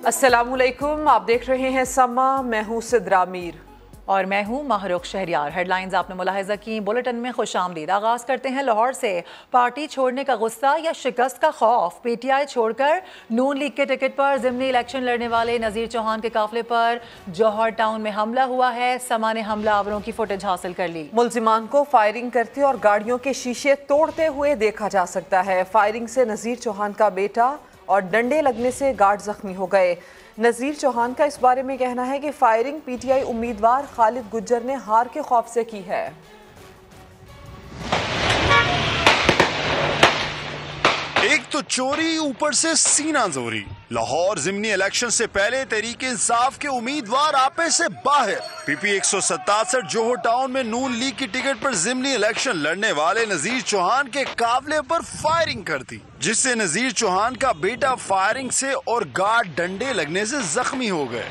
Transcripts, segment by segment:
अस्सलामुअलैकुम, आप देख रहे हैं समा। मैं हूं सिद्रा मीर और मैं हूं माहरुख शहरियार। हेडलाइंस आपने मुलाहिजा की, बुलेटिन में खुशामदीद। आगाज करते हैं लाहौर से। पार्टी छोड़ने का गुस्सा या शिकस्त का खौफ, पीटीआई छोड़कर नून लीग के टिकट पर ज़िमनी इलेक्शन लड़ने वाले नज़ीर चौहान के काफिले पर जौहर टाउन में हमला हुआ है। समा ने हमला आवरों की फुटेज हासिल कर ली। मुल्जिमान को फायरिंग करते और गाड़ियों के शीशे तोड़ते हुए देखा जा सकता है। फायरिंग से नज़ीर चौहान का बेटा और डंडे लगने से गार्ड जख्मी हो गए। नज़ीर चौहान का इस बारे में कहना है कि फायरिंग पीटीआई उम्मीदवार खालिद गुज्जर ने हार के खौफ से की है। एक तो चोरी, ऊपर से सीना जोरी। लाहौर ज़िमनी इलेक्शन से पहले तहरीक इंसाफ के उम्मीदवार आपे से बाहर। पीपी 167 जोहर टाउन में नून लीग की टिकट पर ज़िमनी इलेक्शन लड़ने वाले नज़ीर चौहान के काफिले पर फायरिंग कर दी, जिससे नज़ीर चौहान का बेटा फायरिंग से और गार्ड डंडे लगने से जख्मी हो गए।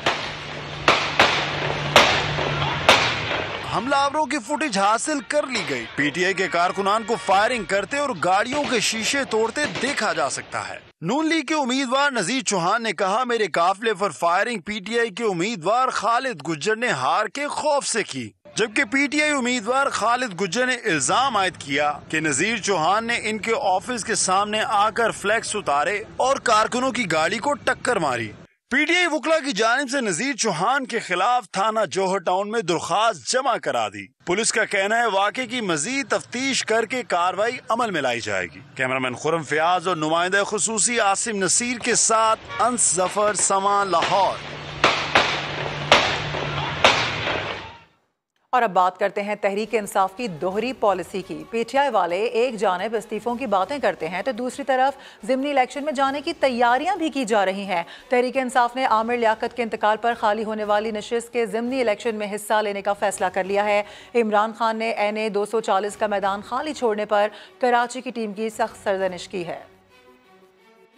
हमलावरों की फुटेज हासिल कर ली गई। पीटीआई के कारकुनान को फायरिंग करते और गाड़ियों के शीशे तोड़ते देखा जा सकता है। नून लीग के उम्मीदवार नज़ीर चौहान ने कहा, मेरे काफिले पर फायरिंग पीटीआई के उम्मीदवार खालिद गुज्जर ने हार के खौफ से की। जबकि पीटीआई उम्मीदवार खालिद गुज्जर ने इल्जाम आयद किया कि नज़ीर चौहान ने इनके ऑफिस के सामने आकर फ्लैक्स उतारे और कारकुनों की गाड़ी को टक्कर मारी। पीटीआई वकला की जानिब से नज़ीर चौहान के खिलाफ थाना जोहर टाउन में दरख्वास्त जमा करा दी। पुलिस का कहना है वाक़े की मजीद तफ्तीश करके कार्रवाई अमल में लाई जाएगी। कैमरामैन खुरम फयाज और नुमाइंदा खुसूसी आसिम नसीर के साथ अंस जफर, समा, लाहौर। और अब बात करते हैं तहरीक इंसाफ की दोहरी पॉलिसी की। पीटीआई वाले एक जानिब इस्तीफों की बातें करते हैं तो दूसरी तरफ ज़िमनी इलेक्शन में जाने की तैयारियां भी की जा रही हैं। तहरीक इंसाफ ने आमिर लियाकत के इंतकाल पर खाली होने वाली नशिस्त के ज़िमनी इलेक्शन में हिस्सा लेने का फैसला कर लिया है। इमरान खान ने NA 240 का मैदान खाली छोड़ने पर कराची की टीम की सख्त सरजनिश की है।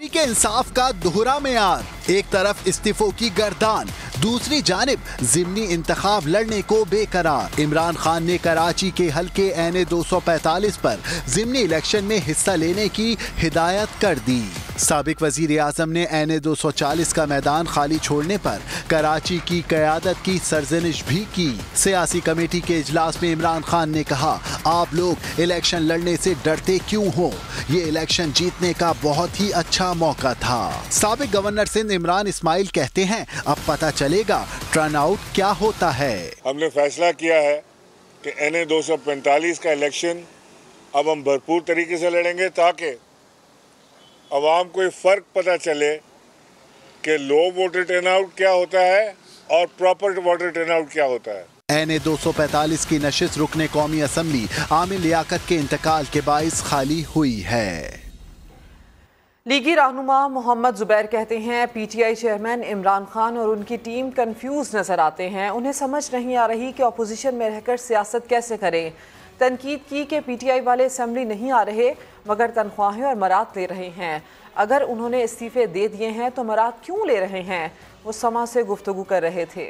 तहरीक इंसाफ का दोहरा मेयार, एक तरफ इस्तीफों की गर्दान, दूसरी जानिब ज़िमनी इंतखाब लड़ने को बेकरार। इमरान खान ने कराची के हल्के NA 245 पर ज़िमनी इलेक्शन में हिस्सा लेने की हिदायत कर दी। साबिक वजीर आजम ने NA 240 का मैदान खाली छोड़ने पर कराची की क़यादत की सरजनिश भी की। सियासी कमेटी के इजलास में इमरान खान ने कहा, आप लोग इलेक्शन लड़ने से डरते क्यों हो? ये इलेक्शन जीतने का बहुत ही अच्छा मौका था। साबिक गवर्नर सिंध इमरान इस्माइल कहते हैं, अब पता चलेगा टर्नआउट क्या होता है। हमने फैसला किया है कि NA 245 का इलेक्शन अब हम भरपूर तरीके से लड़ेंगे ताकि अवाम को फर्क पता चले कि लो वोटर टर्नआउट क्या होता है और प्रॉपर वोटर टर्नआउट क्या होता है। NA 245 की नशिस्त रुकने कौमी असम्बली आमिर लियाकत के इंतकाल के बाइस खाली हुई है। लीगी रहनुमा मोहम्मद जुबैर कहते हैं, पीटीआई चेयरमैन इमरान खान और उनकी टीम कंफ्यूज नजर आते हैं। उन्हें समझ नहीं आ रही कि अपोजिशन में रहकर सियासत कैसे करें। तनकीद की कि पीटीआई वाले असम्बली नहीं आ रहे मगर तनख्वाहें और मरात ले रहे हैं। अगर उन्होंने इस्तीफे दे दिए हैं तो मरात क्यों ले रहे हैं? वो समा से गुफ्तगू कर रहे थे।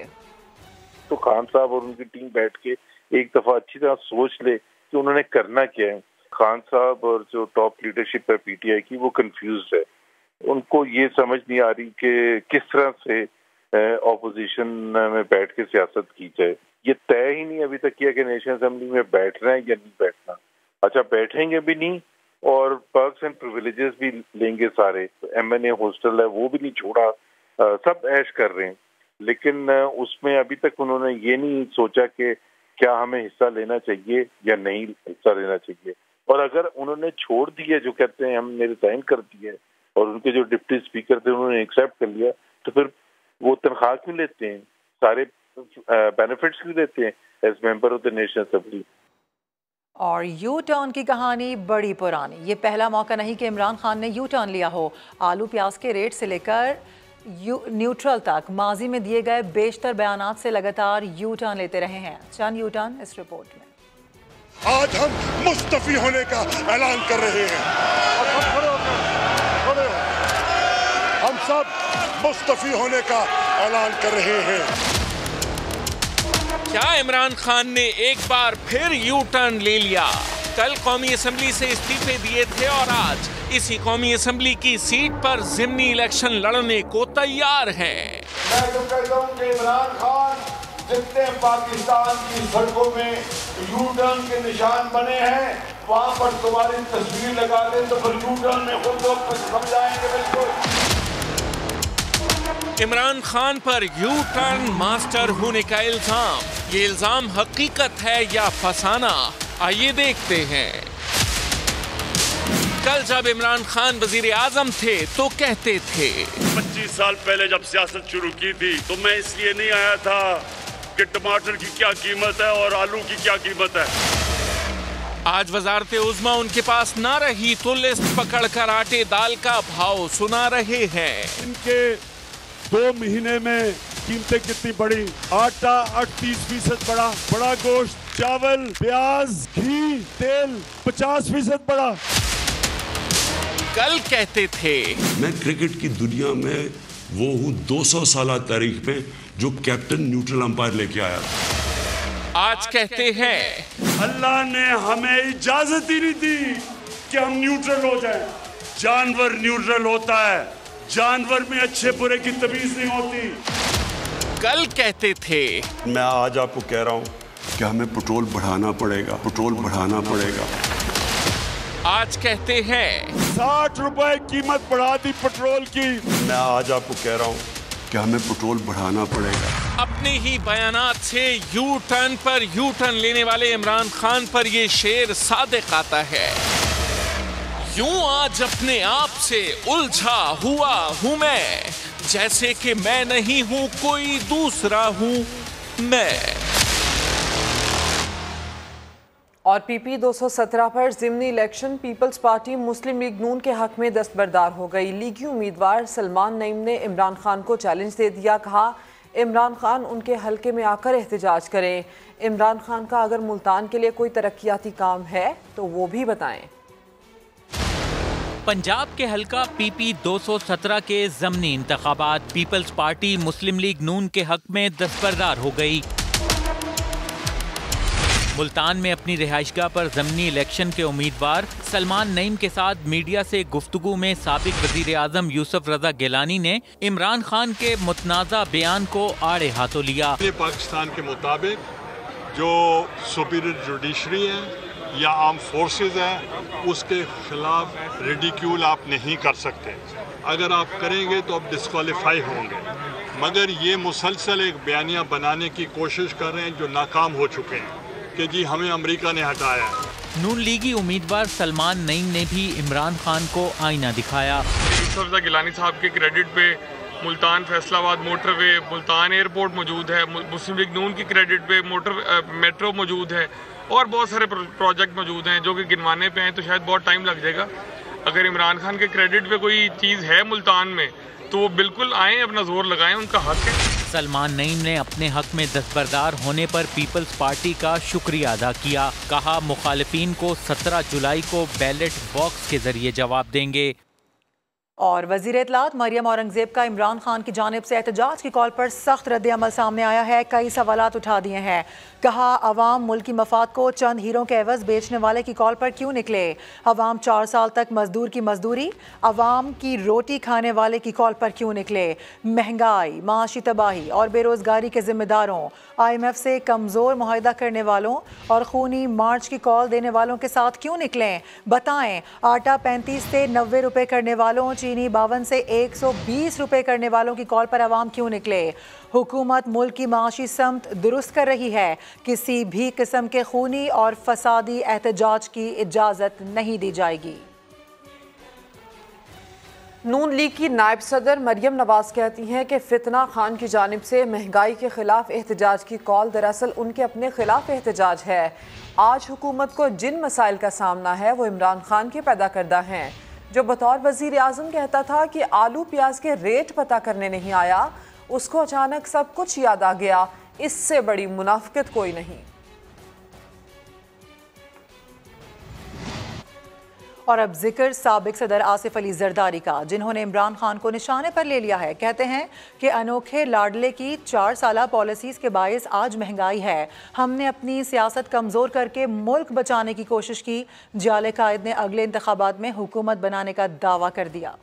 तो खान साहब और उनकी टीम बैठ के एक दफा अच्छी तरह सोच ले कि उन्होंने करना क्या है। खान साहब और जो टॉप लीडरशिप है पीटीआई की, वो कंफ्यूज है। उनको ये समझ नहीं आ रही कि किस तरह से ऑपोजिशन में बैठ के सियासत की जाए। ये तय ही नहीं अभी तक किया कि नेशनल असेंबली में बैठना है या नहीं बैठना। अच्छा, बैठेंगे भी नहीं और पर्क्स एंड प्रिविलेजेस भी लेंगे सारे। MNA हॉस्टल है वो भी नहीं छोड़ा, सब ऐश कर रहे हैं। लेकिन उसमें अभी तक उन्होंने ये नहीं सोचा कि क्या हमें हिस्सा लेना चाहिए या नहीं हिस्सा लेना चाहिए। और अगर उन्होंने छोड़ दिया, जो कहते हैं हमने रिजाइन कर दिया, और उनके जो डिप्टी स्पीकर थे उन्होंने एक्सेप्ट कर लिया, तो फिर वो तनख्वाह क्यों लेते हैं, सारे बेनिफिट्स क्यों देते हैं as member of the national assembly. और यू टर्न की कहानी बड़ी पुरानी। ये पहला मौका नहीं कि इमरान खान ने यू टर्न लिया हो। आलू प्याज के रेट से लेकर न्यूट्रल तक माजी में दिए गए बेशतर बयानात से लगातार यू टर्न लेते रहे हैं। चंद यू टर्न इस रिपोर्ट में। आज हम मुस्तफी होने का ऐलान कर रहे हैं। हम सब मुस्तफी होने का ऐलान कर रहे हैं। क्या इमरान खान ने एक बार फिर यू टर्न ले लिया? कल कौमी असम्बली से इस्तीफे दिए थे और आज इसी कौमी असम्बली की सीट पर ज़िमनी इलेक्शन लड़ने को तैयार हैं। मैं तो कहता हूं कि इमरान खान जितने पाकिस्तान की सड़कों में यू टर्न के निशान बने हैं, वहां पर तुम्हारी तस्वीर लगा दें तो फिर यू टर्न में खुद लोग समझाएंगे। बिल्कुल इमरान खान पर यू टर्न मास्टर होने का इल्जाम, ये इल्जाम हकीकत है या फसाना, आइए देखते हैं। कल जब इमरान खान वजीर आजम थे तो कहते थे 25 साल पहले जब सियासत शुरू की थी तो मैं इसलिए नहीं आया था कि टमाटर की क्या कीमत है और आलू की क्या कीमत है। आज वजारत उज़्मा उनके पास ना रही तो लिस्ट पकड़कर आटे दाल का भाव सुना रहे हैं। इनके 2 महीने में कीमतें कितनी बढ़ी? आटा 38% बढ़ा, बड़ा गोश्त, चावल, प्याज, घी, तेल 50% बढ़ा। कल कहते थे मैं क्रिकेट की दुनिया में वो हूँ 200 साल तारीख में जो कैप्टन न्यूट्रल अंपायर लेके आया। आज कहते हैं अल्लाह ने हमें इजाजत ही नहीं दी कि हम न्यूट्रल हो जाएं। जानवर न्यूट्रल होता है, जानवर में अच्छे बुरे की तमीज नहीं होती। कल कहते थे मैं आज आपको कह रहा हूँ कि हमें पेट्रोल बढ़ाना पड़ेगा, पेट्रोल बढ़ाना पड़ेगा। आज कहते हैं 60 रुपए कीमत बढ़ा दी पेट्रोल की। मैं आज आपको कह रहा हूँ कि हमें पेट्रोल बढ़ाना पड़ेगा। अपने ही बयानात से यू टर्न पर यू टर्न लेने वाले इमरान खान पर ये शेर सादिक आता है। यूं आज अपने आप से उलझा हुआ हूं मैं, जैसे कि मैं नहीं हूं कोई दूसरा हूं मैं। और पीपी 217 पर ज़िमनी इलेक्शन पीपल्स पार्टी मुस्लिम लीग नून के हक में दस्तबरदार हो गई। लीगी उम्मीदवार सलमान नईम ने इमरान खान को चैलेंज दे दिया, कहा इमरान खान उनके हलके में आकर एहतजाज करें। इमरान खान का अगर मुल्तान के लिए कोई तरक्याती काम है तो वो भी बताएं। पंजाब के हलका पीपी 217 के ज़मनी इंतखाबात पीपल्स पार्टी मुस्लिम लीग नून के हक में दस्तबरदार हो गई। मुल्तान में अपनी रिहाइशगाह पर ज़मनी इलेक्शन के उम्मीदवार सलमान नईम के साथ मीडिया से गुफ्तगू में साबिक वज़ीर आज़म यूसुफ रज़ा गिलानी ने इमरान खान के मुतनाज़ा बयान को आड़े हाथों लिया। पाकिस्तान के मुताबिक जो सुपीरियर जुडिशरी है या आर्म फोर्सेस है उसके खिलाफ रिडिक्यूल आप नहीं कर सकते। अगर आप करेंगे तो आप डिस्क्वालीफाई होंगे। मगर ये मुसलसल एक बयानिया बनाने की कोशिश कर रहे हैं जो नाकाम हो चुके हैं कि जी हमें अमेरिका ने हटाया। नून लीगी उम्मीदवार सलमान नईम ने भी इमरान खान को आईना दिखाया। यूसुफ रज़ा गिलानी साहब के क्रेडिट पे मुल्तान फैसलाबाद मोटरवे, मुल्तान एयरपोर्ट मौजूद है। मुस्लिम लीग नून की क्रेडिट पे मेट्रो मौजूद है और बहुत सारे प्रोजेक्ट मौजूद हैं जो कि गिनवाने पे हैं तो शायद बहुत टाइम लग जाएगा। अगर इमरान खान के क्रेडिट पे कोई चीज़ है मुल्तान में तो वो बिल्कुल आएँ, अपना जोर लगाएं, उनका हक है। सलमान नईम ने अपने हक में दस्तबरदार होने पर पीपल्स पार्टी का शुक्रिया अदा किया। कहा मुखालिफिन को 17 जुलाई को बैलेट बॉक्स के जरिए जवाब देंगे। और वज़ीर इत्तलात मरियम औरंगज़ेब का इमरान खान की जानिब से एहतजाज की कॉल पर सख्त रद्द-ए-अमल सामने आया है। कई सवालात उठा दिए हैं। कहा अवाम मुल्की मफाद को चंद हीरों के एवज बेचने वाले की कॉल पर क्यों निकले? अवाम 4 साल तक मजदूर की मजदूरी, अवाम की रोटी खाने वाले की कॉल पर क्यों निकले? महंगाई, माशी तबाही और बेरोजगारी के जिम्मेदारों, IMF से कमज़ोर मुआहिदा करने वालों और खूनी मार्च की कॉल देने वालों के साथ क्यों निकलें? बताएं। आटा 35 से 90 रुपए करने वालों, चीनी 52 से 120 रुपए करने वालों की कॉल पर अवाम क्यों निकले? हुकूमत मुल्क की माशी समत दुरुस्त कर रही है। किसी भी किस्म के खूनी और फसादी एहतजाज की इजाज़त नहीं दी जाएगी। नून लीग की नायब सदर मरियम नवाज कहती हैं कि फितना खान की जानिब से महंगाई के खिलाफ एहतजाज की कॉल दरअसल उनके अपने खिलाफ एहतजाज है। आज हुकूमत को जिन मसाइल का सामना है वो इमरान खान के पैदा करदा हैं। जो बतौर वजीर आज़म कहता था कि आलू प्याज के रेट पता करने नहीं आया, उसको अचानक सब कुछ याद आ गया। इससे बड़ी मुनाफिकत कोई नहीं। और अब जिक्र साबिक सदर आसिफ अली जरदारी का, जिन्होंने इमरान खान को निशाने पर ले लिया है। कहते हैं कि अनोखे लाडले की 4 साला पॉलिसीज के बायस आज महंगाई है। हमने अपनी सियासत कमज़ोर करके मुल्क बचाने की कोशिश की। जाले कायद ने अगले इंतखाबात में हुकूमत बनाने का दावा कर दिया।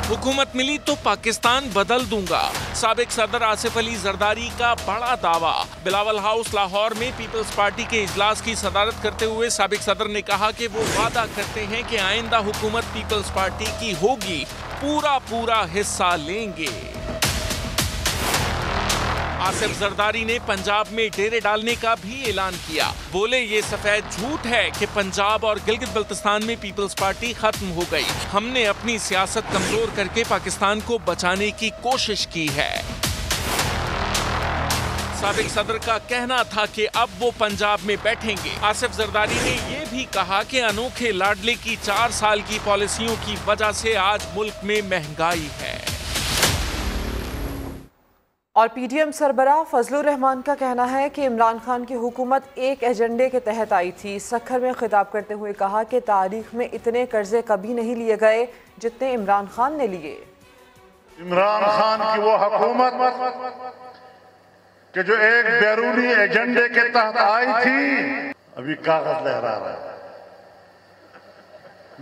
हुकूमत मिली तो पाकिस्तान बदल दूंगा, साबिक सदर आसिफ अली जरदारी का बड़ा दावा। बिलावल हाउस लाहौर में पीपल्स पार्टी के इजलास की सदारत करते हुए साबिक सदर ने कहा कि वो वादा करते हैं कि आइंदा हुकूमत पीपल्स पार्टी की होगी, पूरा हिस्सा लेंगे। आसिफ जरदारी ने पंजाब में डेरे डालने का भी ऐलान किया। बोले ये सफेद झूठ है कि पंजाब और गिलगित बल्तिस्तान में पीपल्स पार्टी खत्म हो गई। हमने अपनी सियासत कमजोर करके पाकिस्तान को बचाने की कोशिश की है। साबिक सदर का कहना था कि अब वो पंजाब में बैठेंगे। आसिफ जरदारी ने ये भी कहा कि अनोखे लाडले की 4 साल की पॉलिसियों की वजह से आज मुल्क में महंगाई है। और पीडीएम सरबराह फजलुर रहमान का कहना है कि इमरान खान की हुकूमत एक एजेंडे के तहत आई थी। सखर में खिताब करते हुए कहा कि तारीख में इतने कर्जे कभी नहीं लिए गए जितने इमरान खान ने लिए। इमरान खान की वो हुकूमत कि जो एक बैरूनी एजेंडे के तहत आई थी, अभी कागज लहरा रहा है,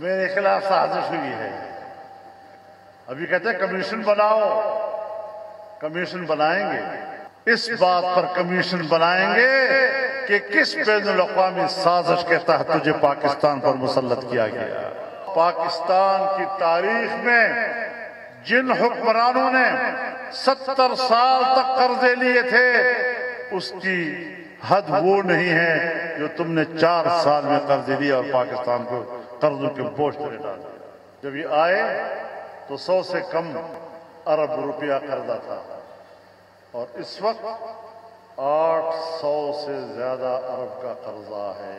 मेरे खिलाफ साजिश हुई है। अभी कहते हैं कमीशन बनाओ, कमीशन बनाएंगे। इस बात पर कमीशन बनाएंगे कि किस बैनुल-अक़वामी साजिश के तहत तुझे पाकिस्तान पर मुसल्लत किया गया। पाकिस्तान की तारीख में जिन हुक्मरानों ने 70 साल तक कर्जे लिए थे, उसकी हद वो नहीं है जो तुमने 4 साल में कर्जे लिए और पाकिस्तान को कर्जों के बोझ पर डाल दिया। जब ये आए तो 100 से कम अरब रुपया कर्जा था और इस वक्त 800 से ज्यादा अरब का कर्जा है।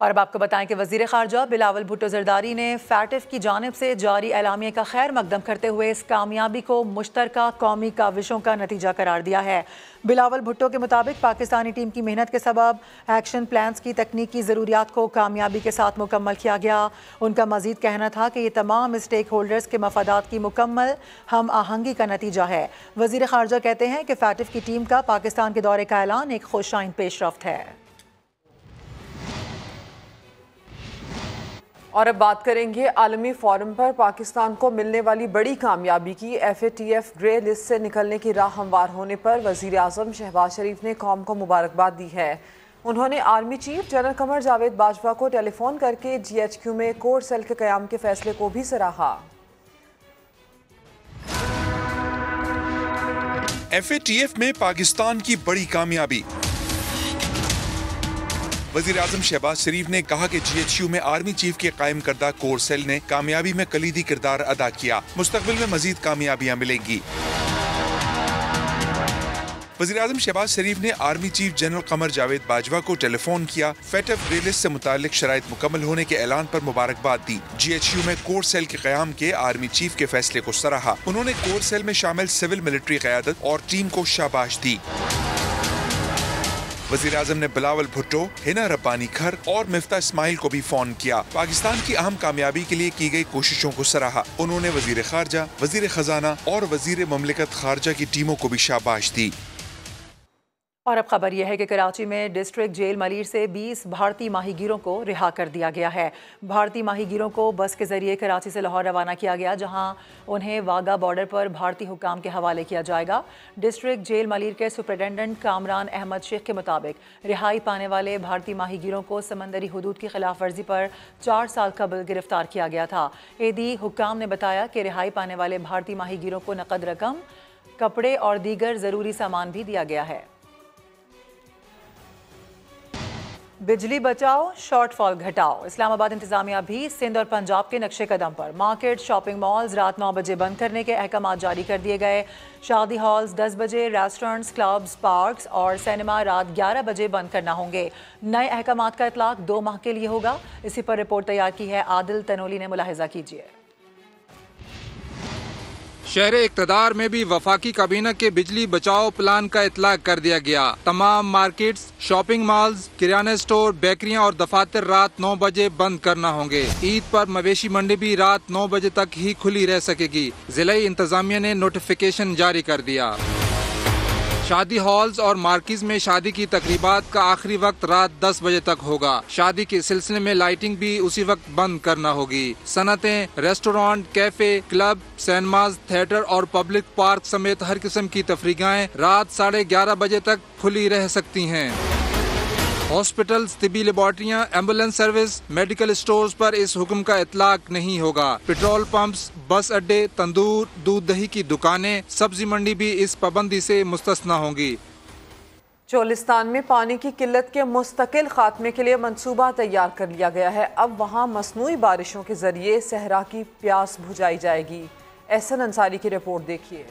और अब आपको बताएं कि वजीर खारजा बिलावल भुट्टो जरदारी ने फैटिफ की जानिब से जारी एलामिया का खैर मकदम करते हुए इस कामयाबी को मुश्तरका कौमी काविशों का नतीजा करार दिया है। बिलावल भुट्टो के मुताबिक पाकिस्तानी टीम की मेहनत के सबब एक्शन प्लान्स की तकनीकी ज़रूरियात को कामयाबी के साथ मुकम्मल किया गया। उनका मजीद कहना था कि ये तमाम स्टेक होल्डर्स के मफादात की मुकम्मल हम आहंगी का नतीजा है। वजीर खारजा कहते हैं कि फैटिफ की टीम का पाकिस्तान के दौरे का ऐलान एक खुशाइन पेशरफ्त है। और अब बात करेंगे आलमी फोरम पर पाकिस्तान को मिलने वाली बड़ी कामयाबी की। FATF ग्रे लिस्ट से निकलने की राह हमवार होने पर वज़ीर आज़म शहबाज शरीफ ने कौम को मुबारकबाद दी है। उन्होंने army chief general Qamar Javed Bajwa को टेलीफोन करके GHQ में कोर सेल के क़याम के फैसले को भी सराहा। FATF में पाकिस्तान की बड़ी कामयाबी। वज़ीर आज़म शहबाज शरीफ ने कहा कि GHQ में आर्मी चीफ के कायम करदा कोर सेल ने कामयाबी में कलीदी किरदार अदा किया। मुस्तकबिल में मजीद कामयाबियां मिलेंगी। वज़ीर आज़म शहबाज शरीफ ने army chief general Qamar Javed Bajwa को टेलीफोन किया। फैटफ ग्रे लिस्ट से मुतालिक शराइत मुकम्मल होने के ऐलान पर मुबारकबाद दी। GHQ में कोर सेल के क़याम के आर्मी चीफ के फैसले को सराहा। उन्होंने कोर सेल में शामिल सिविल मिलिट्री क़यादत और टीम को शाबाश दी। वज़ीर आज़म ने बिलावल भुट्टो, हिना रब्बानी खर और मिफ्ता इस्माइल को भी फोन किया। पाकिस्तान की अहम कामयाबी के लिए की गई कोशिशों को सराहा। उन्होंने वज़ीर खारजा, वज़ीर खजाना और वज़ीर ममलिकत खारजा की टीमों को भी शाबाश दी। और अब खबर यह है कि कराची में डिस्ट्रिक्ट जेल मलीर से 20 भारतीय माहीगीरों को रिहा कर दिया गया है। भारतीय माहीगीरों को बस के जरिए कराची से लाहौर रवाना किया गया, जहां उन्हें वाघा बॉर्डर पर भारतीय हुकाम के हवाले किया जाएगा। डिस्ट्रिक्ट जेल मलीर के सुपरिटेंडेंट कामरान अहमद शेख के मुताबिक रिहाई पाने वाले भारतीय माहीगीरों को समंदरी हुदूद की खिलाफ वर्जी पर 4 साल कबल गिरफ्तार किया गया था। एदी हुकाम ने बताया कि रिहाई पाने वाले भारतीय माहीगीरों को नकद रकम, कपड़े और दीगर ज़रूरी सामान भी दिया गया है। बिजली बचाओ, शॉर्टफॉल घटाओ। इस्लामाबाद इंतजामिया भी सिंध और पंजाब के नक्शे कदम पर। मार्केट, शॉपिंग मॉल्स रात 9 बजे बंद करने के अहकाम जारी कर दिए गए। शादी हॉल्स 10 बजे, रेस्टोरेंट्स, क्लब्स, पार्क्स और सिनेमा रात 11 बजे बंद करना होंगे। नए अहकाम का इतलाक 2 माह के लिए होगा। इसी पर रिपोर्ट तैयार की है आदिल तनोली ने, मुलाहिजा कीजिए। शहर इक़्तिदार में भी वफाकी काबीना के बिजली बचाओ प्लान का इतलाक कर दिया गया। तमाम मार्केट्स, शॉपिंग मॉल्स, किराना स्टोर, बेकरियां और दफातर रात 9 बजे बंद करना होंगे। ईद पर मवेशी मंडी भी रात 9 बजे तक ही खुली रह सकेगी। जिला इंतजामिया ने नोटिफिकेशन जारी कर दिया। शादी हॉल्स और मार्किज में शादी की तकरीबात का आखिरी वक्त रात 10 बजे तक होगा। शादी के सिलसिले में लाइटिंग भी उसी वक्त बंद करना होगी। सनतें, restaurant, cafe, club, cinemas, theatre और पब्लिक पार्क समेत हर किस्म की तफरीगाएं रात 11:30 बजे तक खुली रह सकती हैं। हॉस्पिटल्स, तिबी लेबॉर्ट्रियाँ, एम्बुलेंस सर्विस, मेडिकल स्टोर्स पर इस हुक्म का इतलाक नहीं होगा। पेट्रोल पंप्स, बस अड्डे, तंदूर, दूध दही की दुकानें, सब्जी मंडी भी इस पाबंदी से मुस्तस्ना होंगी। चोलिस्तान में पानी की किल्लत के मुस्तकिल खात्मे के लिए मंसूबा तैयार कर लिया गया है। अब वहाँ मसनूई बारिशों के जरिए सहरा की प्यास बुझाई जाएगी। एहसन अंसारी की रिपोर्ट देखिए।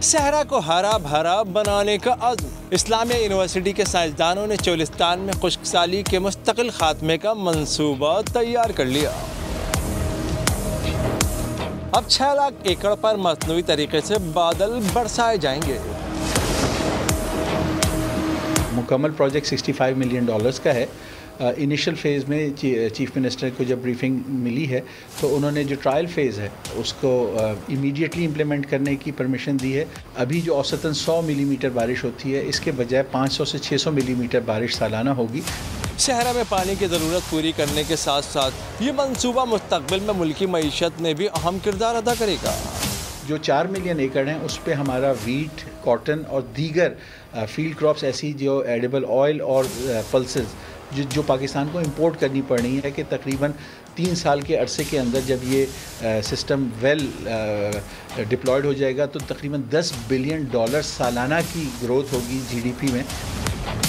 सहरा को हरा भरा बनाने का अज़्म। इस्लामिया यूनिवर्सिटी के साइंसदानों ने चोलिस्तान में खुश्कसाली के मुस्तकिल खात्मे का मंसूबा तैयार कर लिया। अब 6 लाख एकड़ पर मसनूई तरीके से बादल बरसाए जाएंगे। मुकम्मल प्रोजेक्ट $65 मिलियन का है। इनिशियल फेज़ में चीफ मिनिस्टर को जब ब्रीफिंग मिली है तो उन्होंने जो ट्रायल फेज़ है उसको इमीडिएटली इम्प्लीमेंट करने की परमिशन दी है। अभी जो औसतन 100 मिलीमीटर बारिश होती है इसके बजाय 500 से 600 मिलीमीटर बारिश सालाना होगी। शहर में पानी की ज़रूरत पूरी करने के साथ साथ ये मंसूबा मुस्तकबिल में मुल्की मईशत में भी अहम किरदार अदा करेगा। जो 4 मिलियन एकड़ हैं उस पे हमारा वीट, कॉटन और दीगर फील्ड क्रॉप्स ऐसी जो एडिबल ऑयल और पल्सेस जो पाकिस्तान को इंपोर्ट करनी पड़नी है कि तकरीबन 3 साल के अरसे के अंदर जब ये सिस्टम वेल डिप्लॉयड हो जाएगा तो तकरीबन $10 बिलियन सालाना की ग्रोथ होगी GDP में।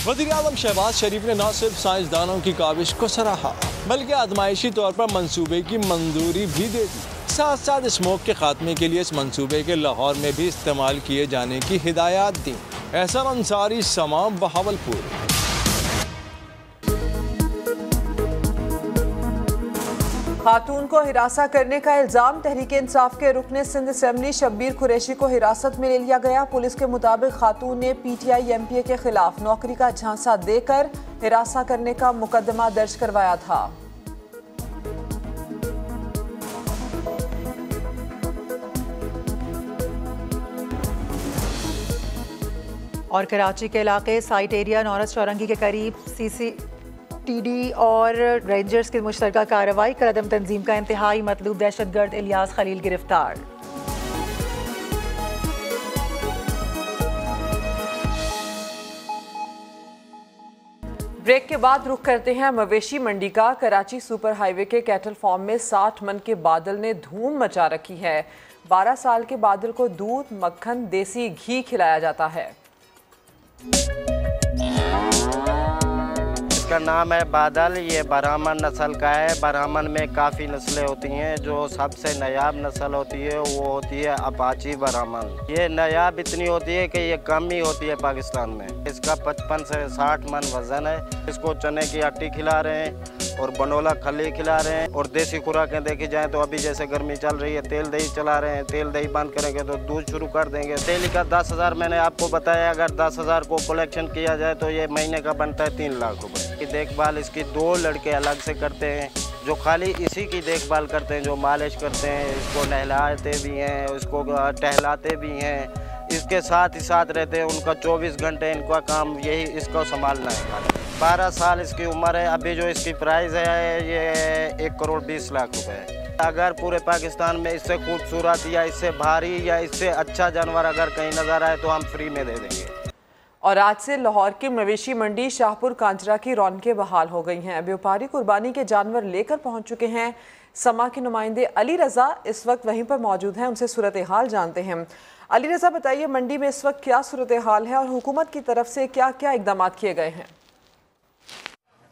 वज़ीर-ए-आज़म शहबाज शरीफ ने न सिर्फ साइंसदानों की काविश को सराहा बल्कि आजमाइशी तौर पर मंसूबे की मंजूरी भी दे दी। साथ साथ स्मोक के खात्मे के लिए इस मंसूबे के लाहौर में भी इस्तेमाल किए जाने की हिदायत दी। एहसन अंसारी, समा, बहावलपुर। खातून को हिरासा करने का इल्जाम, तहरीक इंसाफ के रुकने सिंध असेंबली शब्बीर कुरैशी को हिरासत में ले लिया गया। पुलिस के मुताबिक खातून ने PTI MPA के खिलाफ नौकरी का झांसा देकर हिरासा करने का मुकदमा दर्ज करवाया था। और कराची के इलाके साइट एरिया नौरस चौरंगी के करीब CCTD और रेंजर्स की मुश्तरका कार्रवाई, कदम तंजीम का इंतहाई मतलूब दहशतगर्द इलियास खलील गिरफ्तार। ब्रेक के बाद रुख करते हैं मवेशी मंडी का। कराची सुपर हाईवे के कैटल फार्म में 60 मन के बादल ने धूम मचा रखी है। 12 साल के बादल को दूध, मक्खन, देसी घी खिलाया जाता है। इसका नाम है बादल। ये ब्राह्मण नस्ल का है। ब्राह्मण में काफ़ी नस्लें होती हैं। जो सबसे नायाब नस्ल होती है वो होती है अपाची ब्राह्मण। ये नायाब इतनी होती है कि ये कम ही होती है पाकिस्तान में। इसका 55 से 60 मन वजन है। इसको चने की आटी खिला रहे हैं और बनोला खली खिला रहे हैं। और देसी खुराकें देखी जाएँ तो अभी जैसे गर्मी चल रही है तेल दही चला रहे हैं। तेल दही बंद करेंगे तो दूध शुरू कर देंगे। तेल का 10,000 मैंने आपको बताया। अगर 10,000 को कलेक्शन किया जाए तो ये महीने का बनता है 3 लाख रुपए की देखभाल। इसकी 2 लड़के अलग से करते हैं जो खाली इसी की देखभाल करते हैं, जो मालिश करते हैं, इसको नहलाते भी हैं, इसको टहलाते भी हैं, इसके साथ ही साथ रहते हैं। उनका 24 घंटे इनका काम यही इसको संभालना है। 12 साल इसकी उम्र है। अभी जो इसकी प्राइस है ये 1 करोड़ 20 लाख रुपए है। अगर पूरे पाकिस्तान में इससे खूबसूरत या इससे भारी या इससे अच्छा जानवर अगर कहीं नजर आए तो हम फ्री में दे देंगे। और आज से लाहौर की मवेशी मंडी शाहपुर कांजरा की रौनकें बहाल हो गई हैं। व्यापारी कुर्बानी के जानवर लेकर पहुंच चुके हैं। समा के नुमाइंदे अली रजा इस वक्त वहीं पर मौजूद हैं, उनसे सूरत हाल जानते हैं। अली रजा, बताइए मंडी में इस वक्त क्या सूरत हाल है और हुकूमत की तरफ से क्या क्या इकदाम किए गए हैं?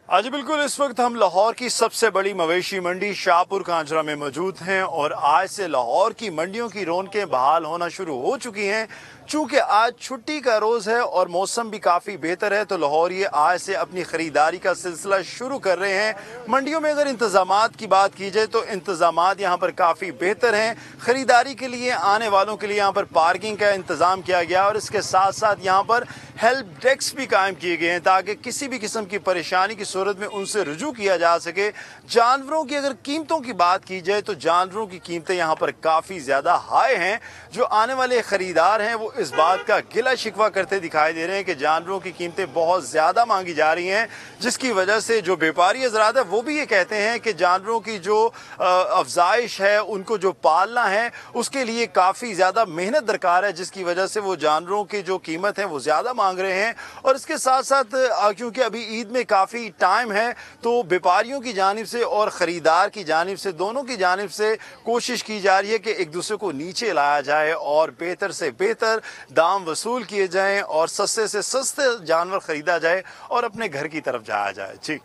आज बिल्कुल इस वक्त हम लाहौर की सबसे बड़ी मवेशी मंडी शाहपुर कांजरा में मौजूद हैं और आज से लाहौर की मंडियों की रौनकें बहाल होना शुरू हो चुकी हैं। चूंकि आज छुट्टी का रोज है और मौसम भी काफी बेहतर है तो लाहौरिये आज से अपनी खरीदारी का सिलसिला शुरू कर रहे हैं। मंडियों में अगर इंतजामात की बात की जाए तो इंतजामात यहाँ पर काफी बेहतर हैं। खरीदारी के लिए आने वालों के लिए यहाँ पर पार्किंग का इंतजाम किया गया और इसके साथ साथ यहाँ पर हेल्प डेस्क भी कायम किए गए हैं ताकि किसी भी किस्म की परेशानी की सूरत में उनसे रुजू किया जा सके। जानवरों की अगर कीमतों की बात की जाए तो जानवरों की कीमतें यहाँ पर काफी ज्यादा हाई हैं। जो आने वाले खरीदार हैं वो इस बात का गिला शिकवा करते दिखाई दे रहे हैं कि जानवरों की कीमतें बहुत ज्यादा मांगी जा रही हैं, जिसकी वजह से जो व्यापारी हजरात है वो भी ये कहते हैं कि जानवरों की जो अफजाइश है, उनको जो पालना है, उसके लिए काफी ज्यादा मेहनत दरकार है, जिसकी वजह से वो जानवरों की जो कीमत है वो ज्यादा मांग रहे हैं। और इसके साथ साथ क्योंकि अभी ईद में काफी टाइम है तो व्यापारियों की जानिब से और खरीदार की जानिब से, दोनों की जानिब से कोशिश की जा रही है कि एक दूसरे को नीचे लाया जाए और बेहतर से बेहतर दाम वसूल किए जाएं और सस्ते से सस्ते जानवर खरीदा जाए और अपने घर की तरफ जाया जाए। जी,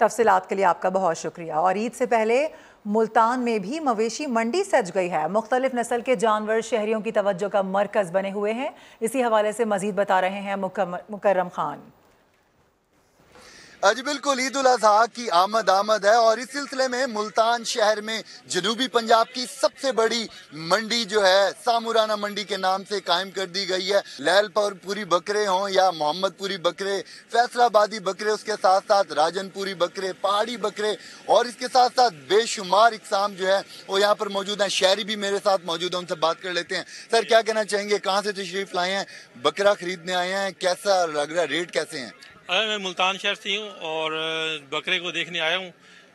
तफसीलात के लिए आपका बहुत शुक्रिया। और ईद से पहले मुल्तान में भी मवेशी मंडी सज गई है। मुख्तलिफ नस्ल के जानवर शहरियों की तवज्जो का मरकज बने हुए हैं। इसी हवाले से मजीद बता रहे हैं मुकर्रम खान। जी बिल्कुल, ईद उल अजहा की आमद है और इस सिलसिले में मुल्तान शहर में जनूबी पंजाब की सबसे बड़ी मंडी जो है सामुराना मंडी के नाम से कायम कर दी गई है। लहलपुरी बकरे हों या मोहम्मदपुरी बकरे, फैसलाबादी बकरे, उसके साथ साथ राजनपुरी बकरे, पहाड़ी बकरे और इसके साथ साथ बेशुमार इकसाम जो है वो यहाँ पर मौजूद हैं। शहरी भी मेरे साथ मौजूद है, उनसे बात कर लेते हैं। सर, क्या कहना चाहेंगे, कहाँ से तशरीफ लाए हैं, बकरा खरीदने आए हैं, कैसा लग रहा है, रेट कैसे हैं? मैं मुल्तान शहर से हूँ और बकरे को देखने आया हूँ,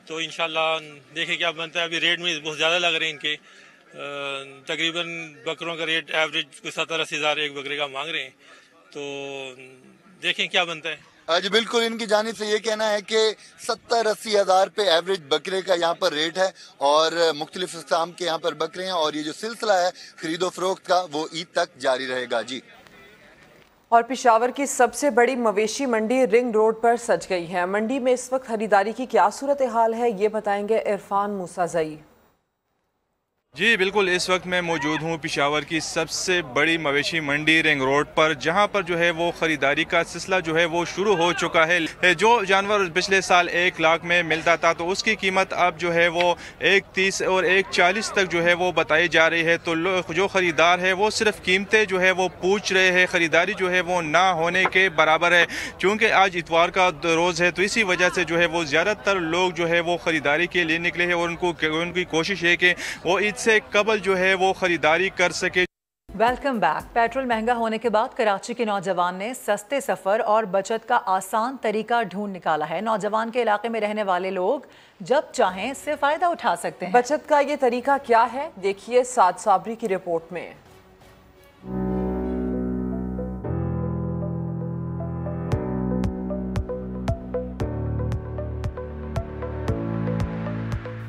तो इंशाल्लाह देखें क्या बनता है। अभी रेट में बहुत ज़्यादा लग रहे हैं इनके, तकरीबन बकरों का रेट एवरेज 70-80 हज़ार एक बकरे का मांग रहे हैं, तो देखें क्या बनता है। जी बिल्कुल, इनकी जानिब से ये कहना है कि 70-80 हज़ार पे एवरेज बकरे का यहाँ पर रेट है और मुख्तलिफ इस्लाम के यहाँ पर बकरे हैं और ये जो सिलसिला है खरीदो फरोख्त का वो ईद तक जारी रहेगा। जी, और पेशावर की सबसे बड़ी मवेशी मंडी रिंग रोड पर सज गई है। मंडी में इस वक्त खरीदारी की क्या सूरत हाल है, ये बताएंगे इरफान मूसाजई। जी बिल्कुल, इस वक्त मैं मौजूद हूँ पेशावर की सबसे बड़ी मवेशी मंडी रिंग रोड पर, जहाँ पर जो है वो ख़रीदारी का सिलसिला जो है वो शुरू हो चुका है। जो जानवर पिछले साल 1 लाख में मिलता था तो उसकी कीमत अब जो है वो 1.30 और 1.40 तक जो है वो बताई जा रही है। तो जो ख़रीदार है वो सिर्फ कीमतें जो है वो पूछ रहे हैं, ख़रीदारी जो है वो ना होने के बराबर है। चूँकि आज इतवार का रोज़ है तो इसी वजह से जो है वो ज़्यादातर लोग जो है वो ख़रीदारी के लिए निकले हैं और उनकी कोशिश है कि वो ईद से कबल जो है वो खरीदारी कर सके। Welcome back. पेट्रोल महंगा होने के बाद कराची के नौजवान ने सस्ते सफ़र और बचत का आसान तरीका ढूंढ निकाला है। नौजवान के इलाके में रहने वाले लोग जब चाहें इससे फ़ायदा उठा सकते हैं। बचत का ये तरीका क्या है, देखिए साद साबरी की रिपोर्ट में।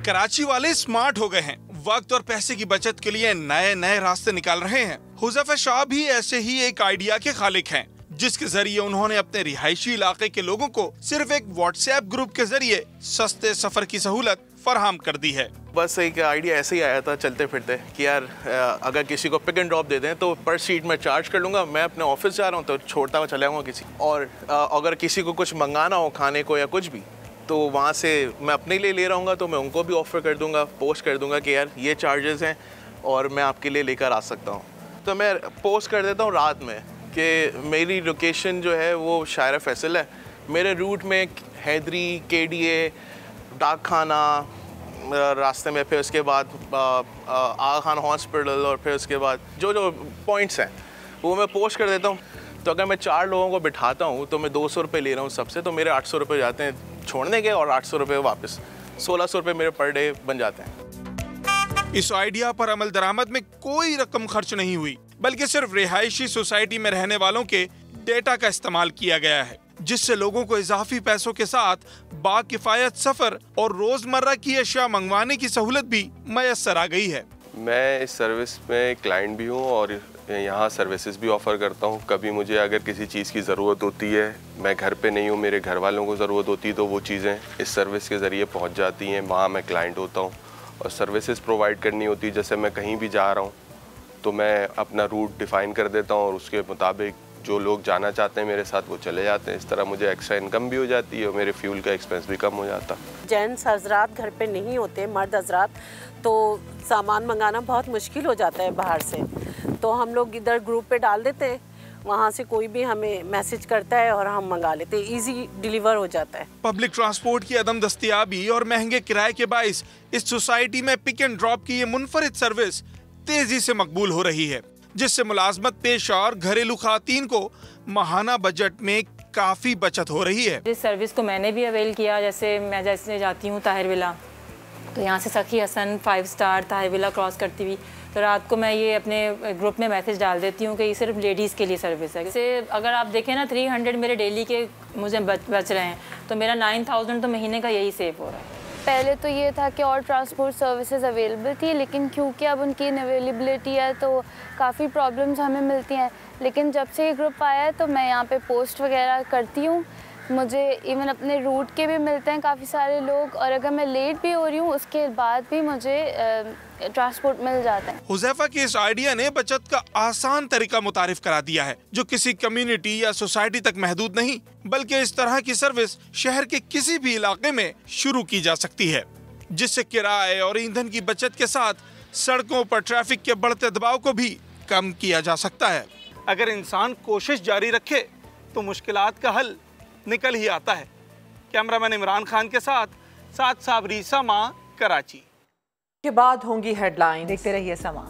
कराची वाले स्मार्ट हो गए हैं, वक्त और पैसे की बचत के लिए नए नए रास्ते निकाल रहे हैं। हुज़ैफा शाह भी ऐसे ही एक आइडिया के खालिक हैं, जिसके जरिए उन्होंने अपने रिहायशी इलाके के लोगों को सिर्फ एक व्हाट्सएप ग्रुप के जरिए सस्ते सफर की सहूलत फराहम कर दी है। बस एक आइडिया ऐसे ही आया था चलते फिरते कि यार अगर किसी को पिक एंड ड्रॉप दे दें तो पर सीट में चार्ज कर लूँगा, मैं अपने ऑफिस जा रहा हूँ तो छोड़ता हुआ चला जाऊँगा किसी, और अगर किसी को कुछ मंगाना हो खाने को या कुछ भी तो वहाँ से मैं अपने लिए ले रहा हूँ तो मैं उनको भी ऑफ़र कर दूँगा, पोस्ट कर दूँगा कि यार ये चार्जेस हैं और मैं आपके लिए लेकर आ सकता हूँ। तो मैं पोस्ट कर देता हूँ रात में कि मेरी लोकेशन जो है वो शायर फैसल है, मेरे रूट में हैदरी, KDA, डाक खाना रास्ते में, फिर उसके बाद आगा खान हॉस्पिटल और फिर उसके बाद जो पॉइंट्स हैं वो मैं पोस्ट कर देता हूँ। तो अगर मैं 4 लोगों को बिठाता हूँ तो मैं 200 रुपये ले रहा हूँ सबसे, तो मेरे 800 रुपये जाते हैं छोड़ने के और 800 रुपये वापस, 1600 रुपये मेरे पर डे बन जाते हैं। इस आइडिया पर अमल दरामद में कोई रकम खर्च नहीं हुई, बल्कि सिर्फ रिहायशी सोसाइटी में रहने वालों के डेटा का इस्तेमाल किया गया है, जिससे लोगों को इजाफी पैसों के साथ बाकिफायत सफर और रोजमर्रा की अशिया मंगवाने की सहूलत भी मैसर आ गई है। मैं इस सर्विस में क्लाइंट भी हूँ और यहाँ सर्विसेज भी ऑफ़र करता हूँ। कभी मुझे अगर किसी चीज़ की ज़रूरत होती है, मैं घर पे नहीं हूँ, मेरे घर वालों को ज़रूरत होती है, तो वो चीज़ें इस सर्विस के ज़रिए पहुँच जाती हैं। वहाँ मैं क्लाइंट होता हूँ और सर्विसेज प्रोवाइड करनी होती है, जैसे मैं कहीं भी जा रहा हूँ तो मैं अपना रूट डिफ़ाइन कर देता हूँ और उसके मुताबिक जो लोग जाना चाहते हैं मेरे साथ वो चले जाते हैं। इस तरह मुझे एक्स्ट्रा इनकम भी हो जाती है और मेरे फ्यूल का एक्सपेंस भी कम हो जाता। जेंट्स हजरात घर पे नहीं होते, मर्द हजरात, तो सामान मंगाना बहुत मुश्किल हो जाता है बाहर से, तो हम लोग इधर ग्रुप पे डाल देते हैं, वहाँ से कोई भी हमें मैसेज करता है और हम मंगा लेते हैं, इजी डिलीवर हो जाता है। पब्लिक ट्रांसपोर्ट की अदम दस्तियाबी और महंगे किराए के बाइस इस सोसाइटी में पिक एंड ड्रॉप की ये मुनफरिद सर्विस तेजी से मकबूल हो रही है, जिससे मुलाजमत पेशा और घरेलू खातीन को माहाना बजट में काफी बचत हो रही है। इस सर्विस को मैंने भी अवेल किया। जैसे मैं जाती हूँ ताहिर विला, तो यहाँ से Sakhi Hasan 5 star Tahir villa cross करती हुई, तो रात को मैं ये अपने ग्रुप में मैसेज डाल देती हूँ कि ये सिर्फ लेडीज़ के लिए सर्विस है। जैसे अगर आप देखें ना 300 मेरे डेली के मुझे बच रहे हैं, तो मेरा 9000 तो महीने का यही सेव हो रहा है। पहले तो ये था कि और ट्रांसपोर्ट सर्विसेज अवेलेबल थी, लेकिन क्योंकि अब उनकी इनअवेलेबिलिटी है तो काफ़ी प्रॉब्लम्स हमें मिलती हैं। लेकिन जब से ये ग्रुप आया है तो मैं यहाँ पे पोस्ट वगैरह करती हूँ, मुझे इवन अपने रूट के भी मिलते हैं काफ़ी सारे लोग, और अगर मैं लेट भी हो रही हूँ उसके बाद भी मुझे ट्रांसपोर्ट मिल जाता है। हुज़ैफा के इस आइडिया ने बचत का आसान तरीका मुतारिफ करा दिया है, जो किसी कम्युनिटी या सोसाइटी तक महदूद नहीं, बल्कि इस तरह की सर्विस शहर के किसी भी इलाके में शुरू की जा सकती है, जिससे किराए और ईंधन की बचत के साथ सड़कों पर ट्रैफिक के बढ़ते दबाव को भी कम किया जा सकता है। अगर इंसान कोशिश जारी रखे तो मुश्किलात का हल निकल ही आता है। कैमरामैन इमरान खान के साथ साबरी समा, कराची। के बाद होंगी हेडलाइन। देखते रहिए समा।